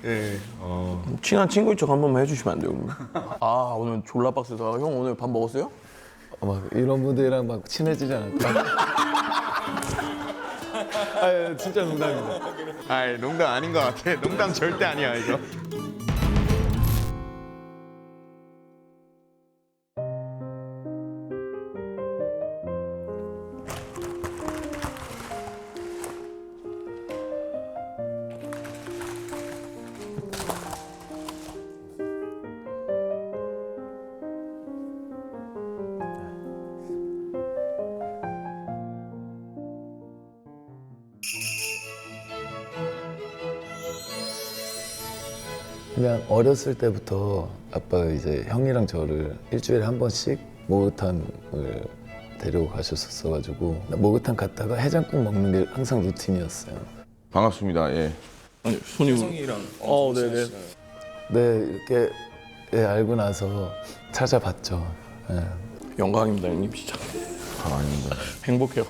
예. 친한 친구인 척 한 번만 해주시면 안 돼요? 그러면? 아 오늘 졸라 빡세다. 형 오늘 밥 먹었어요? 막 이런 분들이랑 막 친해지지 않을까? 아 진짜 농담입니다. 아, 농담 아닌 것 같아. 농담 절대 아니야 이거. 그냥 어렸을 때부터 아빠가 이제 형이랑 저를 일주일에 한 번씩 목욕탕을 데리고 가셨었어가지고 목욕탕 갔다가 해장국 먹는 게 항상 루틴이었어요. 반갑습니다. 예. 아니 손이 형이랑 네네. 네 이렇게 알고 나서 찾아봤죠. 예. 영광입니다 형님 진짜. 아닙니다. 행복해요.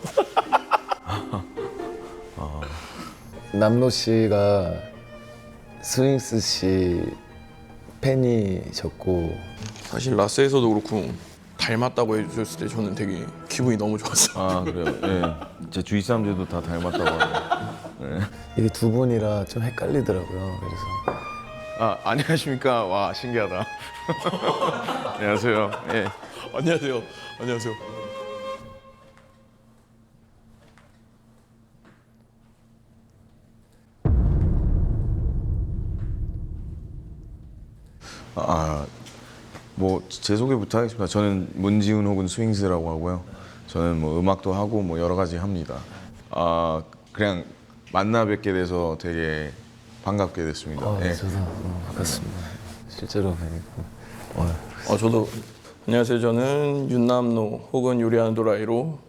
남로 씨가 스윙스 씨 팬이셨고 사실 라스에서도 그렇고 닮았다고 해주셨을 때 저는 되게 기분이 너무 좋았어요. 아 그래요. 예. 제 주위 사람들도 다 닮았다고 하네요. 예. 이게 두 분이라 좀 헷갈리더라고요. 그래서 아 안녕하십니까. 와 신기하다. 안녕하세요. 예. 안녕하세요. 안녕하세요. 뭐 제 소개부터 하겠습니다. 저는 문지훈 혹은 스윙스라고 하고요. 저는 뭐 음악도 하고 뭐 여러 가지 합니다. 그냥 만나 뵙게 돼서 되게 반갑게 됐습니다. 예. 저도 반갑습니다. 실제로 뵈니까 저도 안녕하세요. 저는 윤남노 혹은 요리하는 도라이로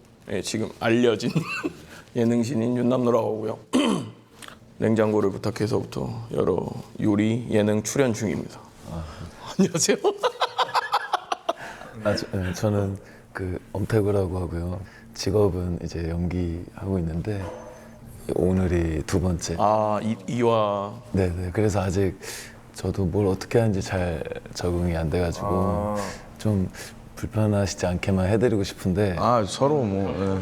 지금 알려진 예능신인 윤남노라고 하고요. 냉장고를 부탁해서부터 여러 요리 예능 출연 중입니다. 안녕하세요. 저는 그 엄태구라고 하고요. 직업은 이제 연기하고 있는데 오늘이 두 번째. 이와 네네. 그래서 아직 저도 뭘 어떻게 하는지 잘 적응이 안 돼가지고 좀 불편하시지 않게만 해드리고 싶은데 서로 뭐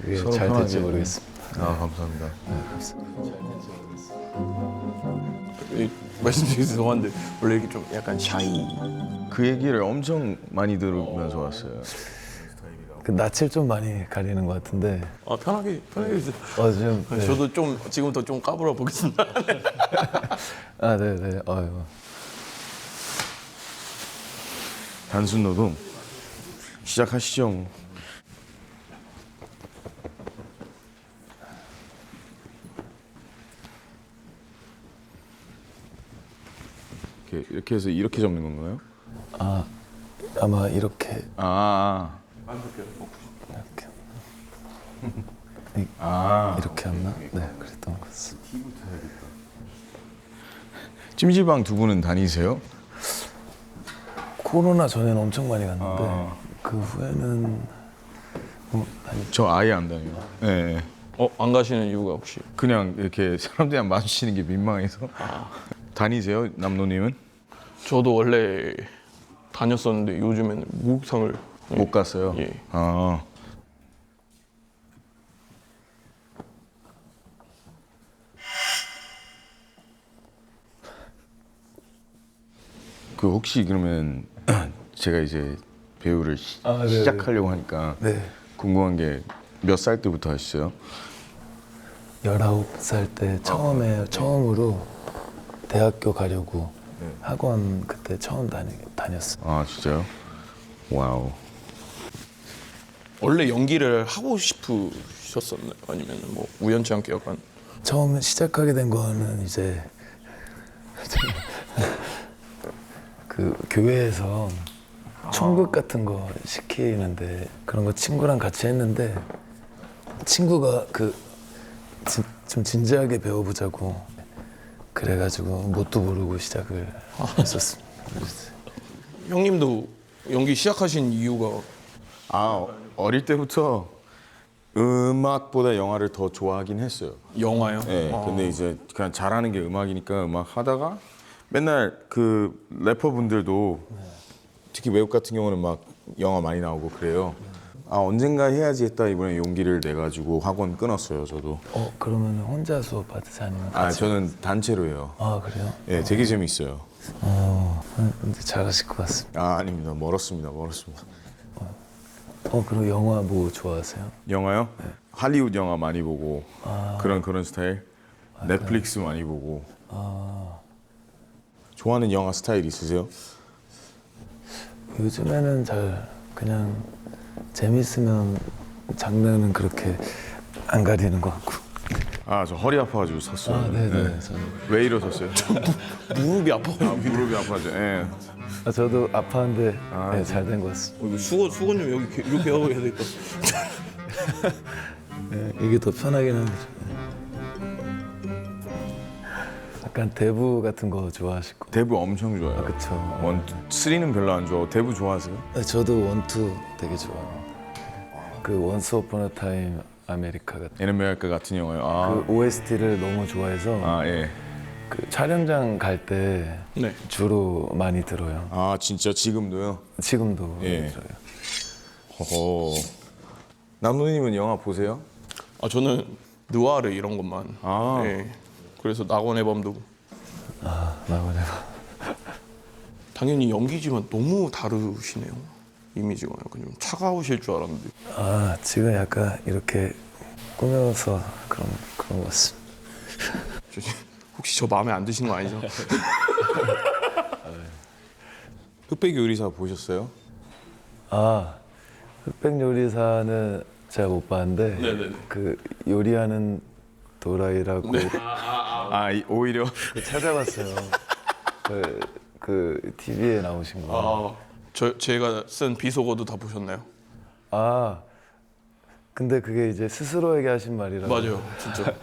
이게 서로 잘 될지 편하게. 모르겠습니다. 감사합니다. 말씀드리기 죄송한데 원래 이렇게 좀 약간 샤이. 그 얘기를 엄청 많이 들으면서 왔어요. 그 낯을 좀 많이 가리는 것 같은데 편하게 해주세요. 좀 네. 저도 좀 지금부터 좀 까불어 보겠습니다. 네네. 단순 노동 시작하시죠. 이렇게 해서 이렇게 접는 건가요? 아마 이렇게 이렇게. 이렇게 했나? 네, 그랬던 것 같습니다. 찜질방 두 분은 다니세요? 코로나 전에는 엄청 많이 갔는데 그 후에는 저 아예 안 다녀요. 네. 안 가시는 이유가 혹시? 그냥 이렇게 사람들이랑 마주치는 게 민망해서. 다니세요, 남노님은? 저도 원래 다녔었는데 요즘에는 목욕탕을 못 갔어요. 예. 그 혹시 그러면 제가 이제 배우를 시작하려고 하니까 네. 궁금한 게 몇 살 때부터 하셨어요? 19살 때 처음으로 대학교 가려고 학원 그때 처음 다녔어요. 진짜요? 와우. 원래 연기를 하고 싶으셨었나요? 아니면 뭐 우연치 않게 약간 처음 시작하게 된 거는 이제 그 교회에서 총극 같은 거 시키는데 그런 거 친구랑 같이 했는데 친구가 좀 진지하게 배워보자고 그래가지고 뭣도 모르고 시작을 했었습니다. 형님도 연기 시작하신 이유가 어릴 때부터 음악보다 영화를 더 좋아하긴 했어요. 영화요? 네, 근데 이제 그냥 잘하는 게 음악이니까 음악 하다가 맨날 그 래퍼분들도 특히 외국 같은 경우는 막 영화 많이 나오고 그래요. 아 언젠가 해야지 했다 이번에 용기를 내가지고 학원 끊었어요 저도. 그러면 혼자 수업 받으세요? 아니면 아 같이? 저는 단체로 해요. 아, 그래요? 예, 되게 재밌어요. 근데 잘하실 것 같습니다. 아 아닙니다. 멀었습니다. 그럼 영화 뭐 좋아하세요? 영화요? 할리우드 영화 많이 보고 그런 스타일. 넷플릭스 많이 보고. 좋아하는 영화 스타일 있으세요? 요즘에는 잘 그냥 재밌으면 장르는 그렇게 안 가리는 것 같고. 아 저 허리 아파가지고 섰어요. 네네. 저는. 왜 이러셨어요? 무릎이 아파. 무릎이 아파져. 예. 저도 아파한데 잘 된 것 같습니다. 이거 수건 좀 여기 이렇게 하고 해야 되겠다. 이게 더 편하긴 한데. 약간 대부 같은 거 좋아하실 거. 대부 엄청 좋아요. 그쵸. 원, 3는 별로 안 좋아하고 대부 좋아하세요? 저도 원투 되게 좋아해요. 그 원스 오폰 어 타임 아메리카 같은 에메리카 같은 영화요. 그 OST를 너무 좋아해서 예. 그 촬영장 갈 때 네. 주로 많이 들어요. 아 진짜 지금도요? 지금도 예. 들어요. 허허. 남노님은 영화 보세요? 저는 느와르 이런 것만. 아. 예. 그래서 낙원의 밤도 나오네요. 당연히 연기지만 너무 다르시네요. 이미지가 약간 좀 차가우실 줄 알았는데. 지금 약간 이렇게 꾸며서 그런 것 같습니다. 혹시 저 마음에 안 드시는 거 아니죠? 흑백 요리사 보셨어요? 흑백 요리사는 제가 못 봤는데 네네네. 그 요리하는 도라이라고 오히려 찾아봤어요. 그 TV에 나오신 거. 제가 쓴 비속어도 다 보셨나요? 근데 그게 이제 스스로에게 하신 말이라고. 맞아요, 진짜.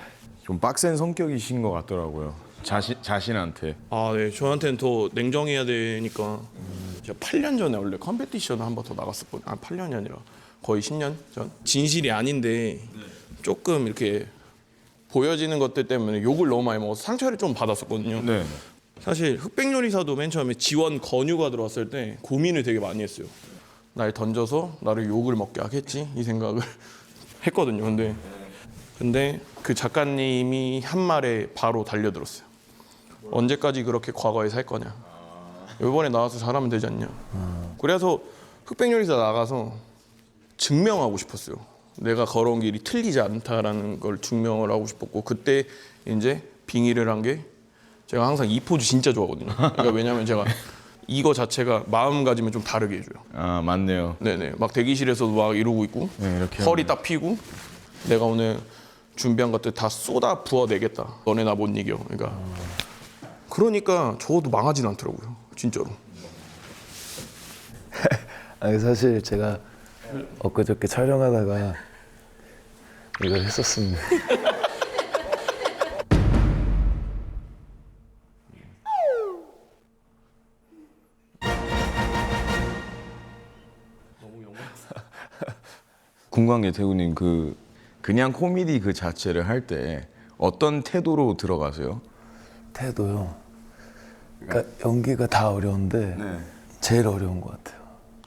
좀 빡센 성격이신 것 같더라고요. 자신한테. 네, 저한테는 더 냉정해야 되니까. 제가 8년 전에 원래 컴페티션을 한 번 더 나갔었거든요. 8년이 아니라 거의 10년 전. 진실이 아닌데 조금 이렇게 보여지는 것들 때문에 욕을 너무 많이 먹어서 상처를 좀 받았었거든요. 네. 사실 흑백 요리사도 맨 처음에 지원 권유가 들어왔을 때 고민을 되게 많이 했어요. 날 던져서 나를 욕을 먹게 하겠지 이 생각을 했거든요. 근데 그 작가님이 한 말에 바로 달려들었어요. 언제까지 그렇게 과거에 살 거냐. 이번에 나와서 잘하면 되지 않냐. 그래서 흑백 요리사 나가서 증명하고 싶었어요. 내가 걸어온 길이 틀리지 않다라는 걸 증명을 하고 싶었고, 그때 이제 빙의를 한 게 제가 항상 이 포즈 진짜 좋아하거든요. 그러니까 왜냐면 제가 이거 자체가 마음가짐을 좀 다르게 해줘요. 아 맞네요. 네네. 막 대기실에서도 막 이러고 있고 네, 이렇게 허리 딱 펴고 내가 오늘 준비한 것들 다 쏟아 부어내겠다. 너네 나 못 이겨. 그러니까 저도 망하진 않더라고요. 진짜로. 사실 제가 엊그저께 촬영하다가 이걸 했었습니다. 궁금한 게 태구님 그냥 코미디 그 자체를 할 때 어떤 태도로 들어가세요? 태도요. 그러니까 연기가 다 어려운데 제일 어려운 것 같아요.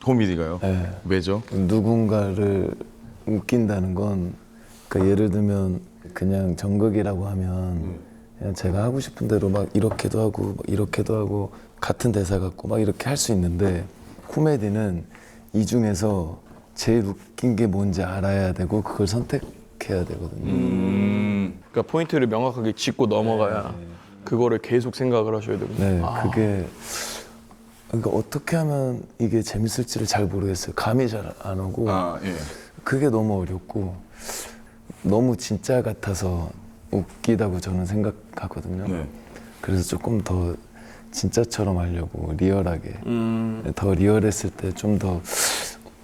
코미디가요? 네. 왜죠? 누군가를 웃긴다는 건 그러니까 예를 들면 그냥 정극이라고 하면 그냥 제가 하고 싶은 대로 막 이렇게도 하고 막 이렇게도 하고 같은 대사 갖고 막 이렇게 할 수 있는데 코미디는 이 중에서 제일 웃긴 게 뭔지 알아야 되고 그걸 선택해야 되거든요. 그러니까 포인트를 명확하게 짚고 넘어가야 그거를 계속 생각을 하셔야 되고. 네, 그게 그러니까 어떻게 하면 이게 재밌을지를 잘 모르겠어요. 감이 잘 안 오고 예. 그게 너무 어렵고 너무 진짜 같아서 웃기다고 저는 생각하거든요. 네. 그래서 조금 더 진짜처럼 하려고 리얼하게 더 리얼했을 때 좀 더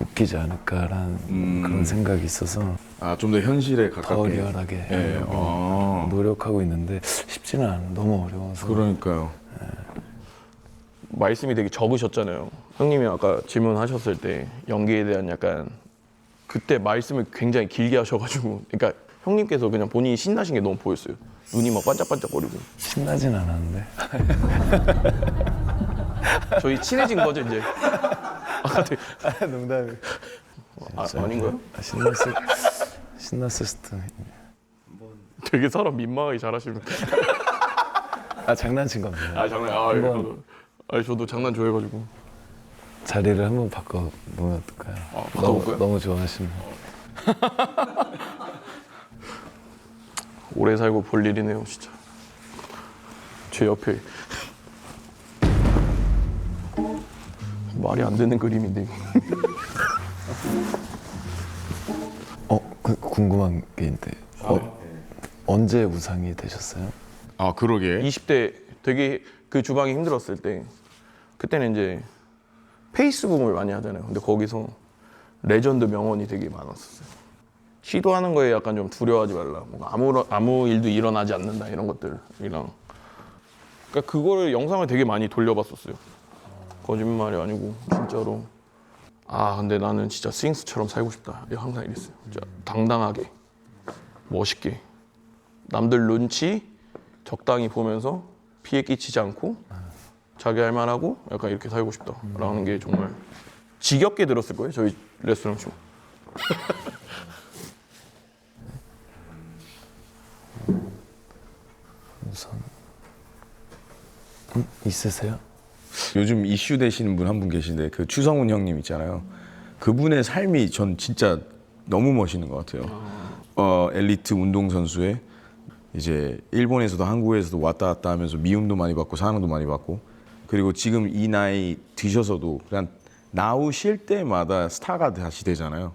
웃기지 않을까라는 그런 생각이 있어서 좀 더 현실에 더 가깝게. 리얼하게 예. 하려고 노력하고 있는데 쉽지는 않아요. 너무 어려워서. 그러니까요. 말씀이 되게 적으셨잖아요. 형님이 아까 질문하셨을 때 연기에 대한 약간 그때 말씀을 굉장히 길게 하셔가지고 그러니까 형님께서 그냥 본인이 신나신 게 너무 보였어요. 눈이 막 반짝반짝거리고. 신나진 않았는데. 저희 친해진 거죠 이제. 아, 네. 농담이. 아닌가요? 신났을 수도. 되게 사람 민망하게 잘하시는. 장난친 겁니다. 장난. 저도 장난 좋아해가지고. 자리를 한번 바꿔 보면 어떨까요? 바꿔볼까요? 너무 좋아하시면. 오래 살고 볼 일이네요 진짜. 제 옆에 말이 안 되는 그림인데 이거. 궁금한 게 있는데 언제 우상이 되셨어요? 아 그러게. 20대 되게 그 주방이 힘들었을 때 그때는 이제 페이스북을 많이 하잖아요. 근데 거기서 레전드 명언이 되게 많았었어요. 시도하는 거에 약간 좀 두려워하지 말라. 뭔가 아무 일도 일어나지 않는다 이런 것들이랑. 그러니까 그거를 영상을 되게 많이 돌려봤었어요. 거짓말이 아니고 진짜로. 아 근데 나는 진짜 스윙스처럼 살고 싶다. 항상 이랬어요. 진짜 당당하게, 멋있게, 남들 눈치 적당히 보면서 피해 끼치지 않고 자기 할 만하고 약간 이렇게 살고 싶다라는 게 정말 지겹게 들었을 거예요. 저희 레스토랑 쇼. 우선 있으세요? 요즘 이슈 되시는 분 한 분 계신데 그 추성훈 형님 있잖아요. 그분의 삶이 전 진짜 너무 멋있는 것 같아요. 엘리트 운동 선수에 이제 일본에서도 한국에서도 왔다 갔다 하면서 미움도 많이 받고 사랑도 많이 받고 그리고 지금 이 나이 드셔서도 그냥 나오실 때마다 스타가 다시 되잖아요.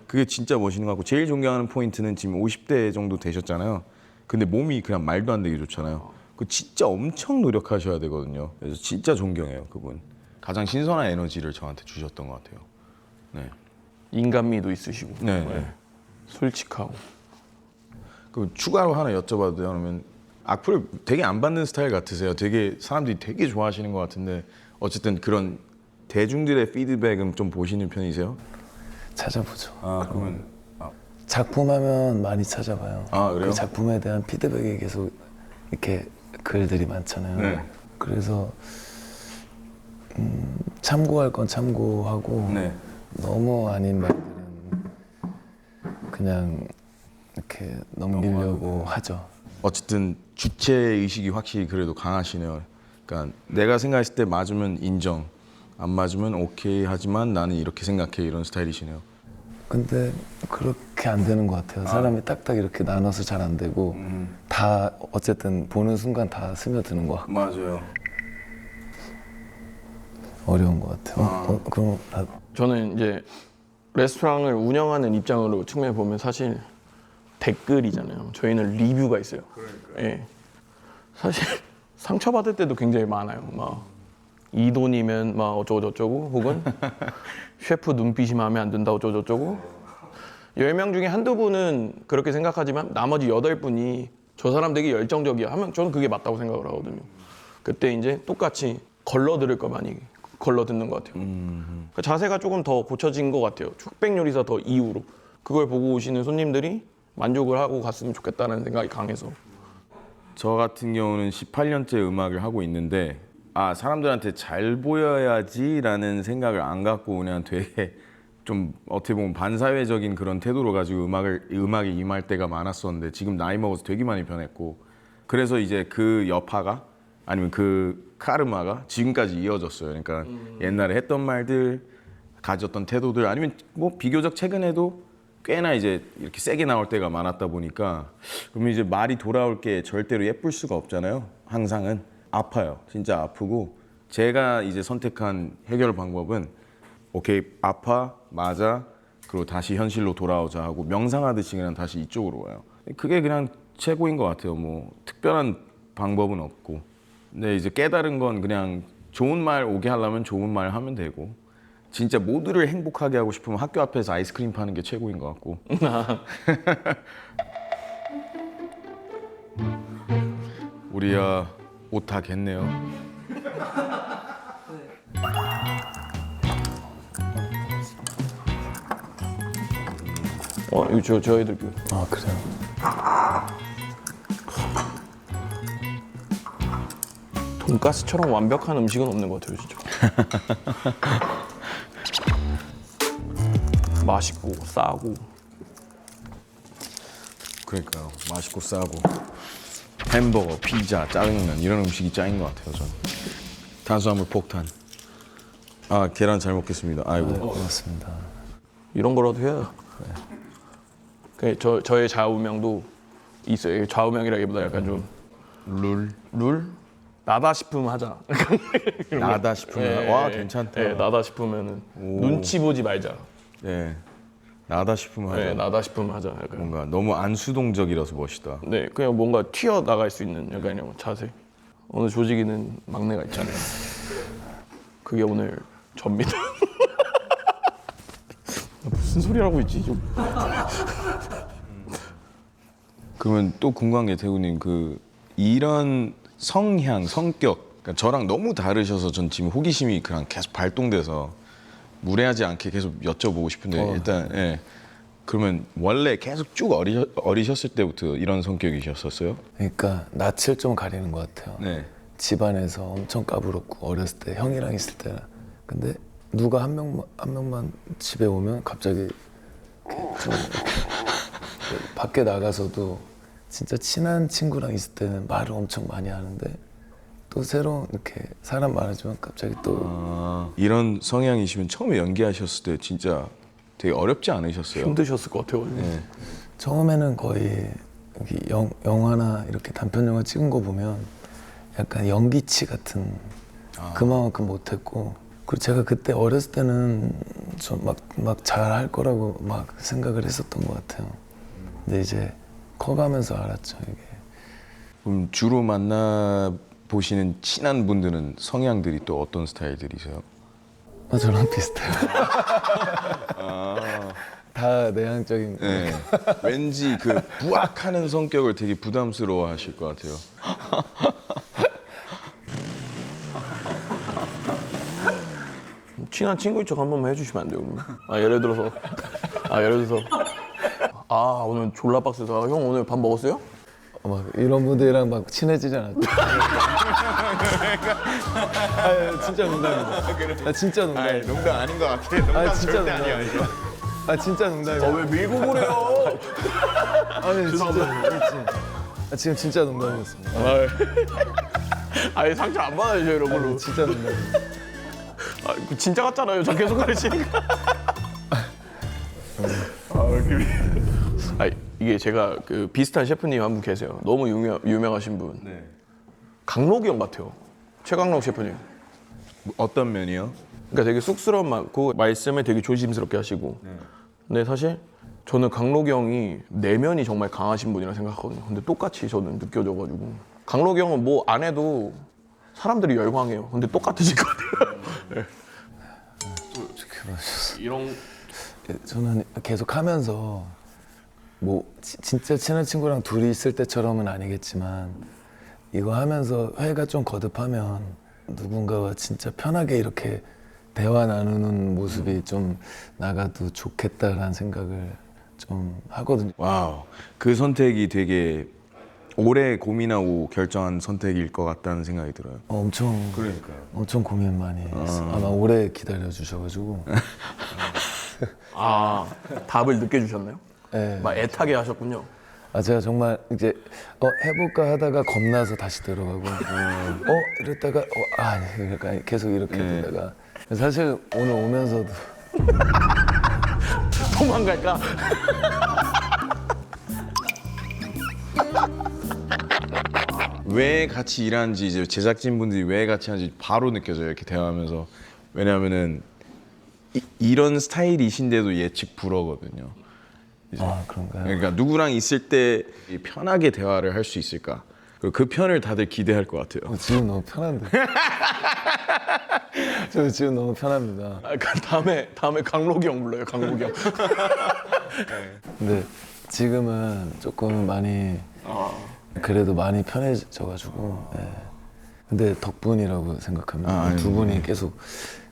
그게 진짜 멋있는 것 같고 제일 존경하는 포인트는 지금 50대 정도 되셨잖아요. 근데 몸이 그냥 말도 안 되게 좋잖아요. 그 진짜 엄청 노력하셔야 되거든요. 그래서 진짜 존경해요 그분. 가장 신선한 에너지를 저한테 주셨던 것 같아요. 네. 인간미도 있으시고 네. 솔직하고. 그 추가로 하나 여쭤봐도 돼요? 그러면 악플을 되게 안 받는 스타일 같으세요. 되게 사람들이 되게 좋아하시는 것 같은데 어쨌든 그런 대중들의 피드백은 좀 보시는 편이세요? 찾아보죠. 그러면 작품하면 많이 찾아봐요. 그래요? 그 작품에 대한 피드백이 계속 이렇게 글들이 많잖아요. 네. 그래서 참고할 건 참고하고 네. 너무 아닌 말들은 그냥 이렇게 넘기려고 하죠. 어쨌든 주체 의식이 확실히 그래도 강하시네요. 그러니까 내가 생각했을 때 맞으면 인정, 안 맞으면 오케이 하지만 나는 이렇게 생각해 이런 스타일이시네요. 근데 그렇게 안 되는 것 같아요. 사람이 딱딱 이렇게 나눠서 잘 안 되고 다 어쨌든 보는 순간 다 스며드는 것 같고 맞아요. 어려운 것 같아요. 그럼 저는 이제 레스토랑을 운영하는 입장으로 측면에 보면 사실 댓글이잖아요. 저희는 리뷰가 있어요. 예. 사실 상처받을 때도 굉장히 많아요. 막 이 돈이면 막 어쩌고저쩌고 혹은 셰프 눈빛이 마음에 안 든다 어쩌고저쩌고 10명 중에 한두 분은 그렇게 생각하지만 나머지 8분이 저 사람 되게 열정적이야 하면 저는 그게 맞다고 생각을 하거든요. 그때 이제 똑같이 걸러들을 거 많이 걸러듣는 것 같아요. 그 자세가 조금 더 고쳐진 것 같아요. 흑백 요리사 더 이후로 그걸 보고 오시는 손님들이 만족을 하고 갔으면 좋겠다는 생각이 강해서. 저 같은 경우는 18년째 음악을 하고 있는데 사람들한테 잘 보여야지라는 생각을 안 갖고 그냥 되게 좀 어떻게 보면 반사회적인 그런 태도로 가지고 음악에 임할 때가 많았었는데 지금 나이 먹어서 되게 많이 변했고 그래서 이제 그 여파가 아니면 그 카르마가 지금까지 이어졌어요. 그러니까 옛날에 했던 말들, 가졌던 태도들 아니면 뭐 비교적 최근에도 꽤나 이제 이렇게 세게 나올 때가 많았다 보니까 그러면 이제 말이 돌아올 게 절대로 예쁠 수가 없잖아요. 항상은 아파요. 진짜 아프고 제가 이제 선택한 해결 방법은 오케이 아파 맞아 그리고 다시 현실로 돌아오자 하고 명상하듯이 그냥 다시 이쪽으로 와요. 그게 그냥 최고인 것 같아요. 뭐 특별한 방법은 없고 근데 이제 깨달은 건 그냥 좋은 말 오게 하려면 좋은 말 하면 되고 진짜 모두를 행복하게 하고 싶으면 학교 앞에서 아이스크림 파는 게 최고인 것 같고 우리야 오타겠네요. 이거 저 애들 아 그래요? 돈가스처럼 완벽한 음식은 없는 것 같아요, 진짜. 맛있고 싸고. 그러니까요. 맛있고 싸고 햄버거, 피자, 짜장면 이런 음식이 짱인 것 같아요. 저는 탄수화물 폭탄. 아 계란 잘 먹겠습니다. 아이고. 고맙습니다. 이런 거라도 해야. 저의 좌우명도 있어요. 좌우명이라기보다 약간 좀 룰? 나다 싶으면 하자. 나다 싶으면 와 괜찮다. 네, 나다 싶으면은 눈치 보지 말자. 네. 나다 싶으면 하자. 네, 나다 싶으면 하자. 약간. 뭔가 너무 안수동적이라서 멋있다. 네, 그냥 뭔가 튀어 나갈 수 있는 약간 이런 자세. 오늘 조직이는 막내가 있잖아요. 그게 오늘 접니다. 무슨 소리라고 있지? 좀. 그러면 또 궁금한 게 태구님 이런 성향, 성격 그러니까 저랑 너무 다르셔서 전 지금 호기심이 그냥 계속 발동돼서 무례하지 않게 계속 여쭤보고 싶은데 일단 예. 그러면 원래 계속 쭉 어리셨을 때부터 이런 성격이셨었어요? 그러니까 낯을 좀 가리는 것 같아요. 네. 집안에서 엄청 까불었고 어렸을 때 형이랑 있을 때는 근데 누가 한 명만 집에 오면 갑자기 이렇게 좀 밖에 나가서도 진짜 친한 친구랑 있을 때는 말을 엄청 많이 하는데 또 새로운 이렇게 사람 많아지면 갑자기 또 이런 성향이시면 처음에 연기하셨을 때 진짜 되게 어렵지 않으셨어요? 힘드셨을 것 같아요. 네. 처음에는 거의 여기 영화나 이렇게 단편 영화 찍은 거 보면 약간 연기치 같은 그만큼 못했고 그리고 제가 그때 어렸을 때는 좀 막 잘할 거라고 막 생각을 했었던 것 같아요. 근데 이제 커가면서 알았죠 이게. 그럼 주로 만나 보시는 친한 분들은 성향들이 또 어떤 스타일들이세요? 저랑 비슷해요. 다 내향적인. 네. 왠지 부악하는 성격을 되게 부담스러워하실 것 같아요. 친한 친구인 척 한 번만 해주시면 안 돼요? 그러면? 예를 들어서 오늘 졸라 빡세다. 형 오늘 밥 먹었어요? 막 이런 분들이랑 막 친해지지 않았죠. 진짜 농담입니다. 진짜 농담. 농담 아닌 것 같아. 농담 진짜 절대 농담. 아니야. 진짜 농담이에요. 왜 밀고 그래요? 진짜. 지금 진짜 농담이었습니다. 상처 안 받아야죠 이런 걸로. 진짜 농담입니다. 진짜 같잖아요. 저 계속 가르치니까. 이게 제가 비슷한 셰프님 한 분 계세요. 너무 유명하신 분. 네. 강록이 형 같아요. 최강록 셰프님. 어떤 면이요? 그러니까 되게 쑥스러움 많고 말씀을 되게 조심스럽게 하시고. 근데 사실 저는 강록이 형이 내면이 정말 강하신 분이라 생각하거든요. 근데 똑같이 저는 느껴져가지고 강록이 형은 뭐 안 해도 사람들이 열광해요. 근데 똑같으실 것 같아요. 네. 이런 저는 계속 하면서 뭐 진짜 친한 친구랑 둘이 있을 때처럼은 아니겠지만 이거 하면서 회가 좀 거듭하면 누군가와 진짜 편하게 이렇게 대화 나누는 모습이 좀 나가도 좋겠다라는 생각을 좀 하거든요. 와우. 그 선택이 되게 오래 고민하고 결정한 선택일 것 같다는 생각이 들어요. 엄청 그러니까요. 엄청 고민 많이 했어요. 아마 오래 기다려 주셔가지고 답을 늦게 주셨나요? 네. 막 애타게 하셨군요. 제가 정말 이제 해볼까 하다가 겁나서 다시 들어가고 이랬다가 그러니까 계속 이렇게 되다가 사실 오늘 오면서도 도망갈까? 왜 같이 일하는지 이제 제작진분들이 왜 같이 하는지 바로 느껴져요. 이렇게 대화하면서. 왜냐하면은 이런 스타일이신데도 예측 불허거든요. 그런가요? 그러니까 누구랑 있을 때 편하게 대화를 할 수 있을까? 그리고 그 편을 다들 기대할 것 같아요. 지금 너무 편한데. 저 지금 너무 편합니다. 다음에 강록이 형 불러요. 강록이 형. 근데 지금은 조금 많이 그래도 많이 편해져가지고. 근데 덕분이라고 생각합니다. 두 분이 계속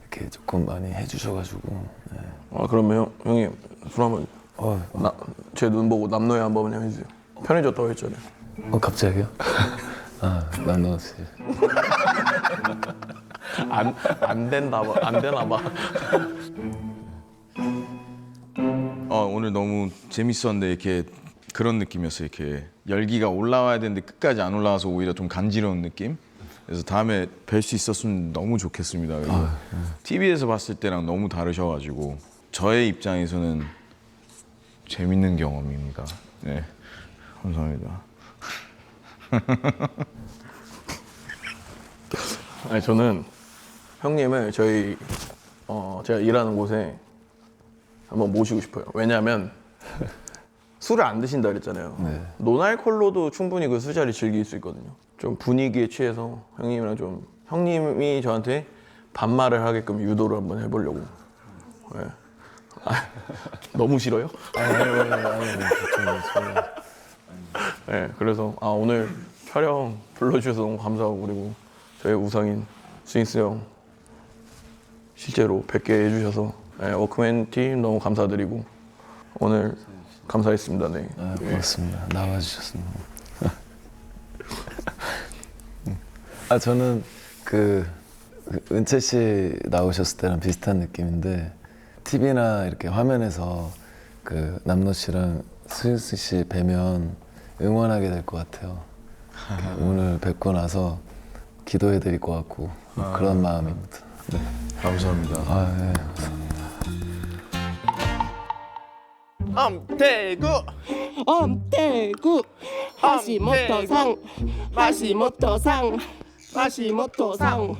이렇게 조금 많이 해주셔가지고. 그러면 형님 술 한번 제 눈 보고 남노에 한 번만 해주세요. 편해졌다고 했잖아요. 갑자기요? 남노 씨. 안 된다 봐. 안 되나 봐. 오늘 너무 재밌었는데 이렇게 그런 느낌이었어요. 이렇게 열기가 올라와야 되는데 끝까지 안 올라와서 오히려 좀 간지러운 느낌. 그래서 다음에 뵐 수 있었으면 너무 좋겠습니다. 그리고 TV에서 봤을 때랑 너무 다르셔가지고 저의 입장에서는 재밌는 경험입니다. 네, 감사합니다. 아니 저는 형님을 저희 제가 일하는 곳에 한번 모시고 싶어요. 왜냐하면 술을 안 드신다 그랬잖아요. 네. 노날콜로도 충분히 그 술자리 즐길 수 있거든요. 좀 분위기에 취해서 형님이랑 좀 형님이 저한테 반말을 하게끔 유도를 한번 해보려고. 네. 너무 싫어요? 네, 그래서 오늘 촬영 불러주셔서 너무 감사하고 그리고 저희 우상인 스윙스 형 실제로 뵙게 해주셔서 워크맨 팀 너무 감사드리고 오늘 감사했습니다. 네. 고맙습니다. 나와주셔서. 저는 그 은채 씨 나오셨을 때랑 비슷한 느낌인데 TV나 이렇게 화면에서 그 남노 씨랑 스윙스 씨 뵈면 응원하게 될 것 같아요. 오늘 뵙고 나서 기도해드릴 것 같고 그런 마음입니다. 네. 감사합니다. 네. 엄태구 하시모토상 마시모토상 마시모토상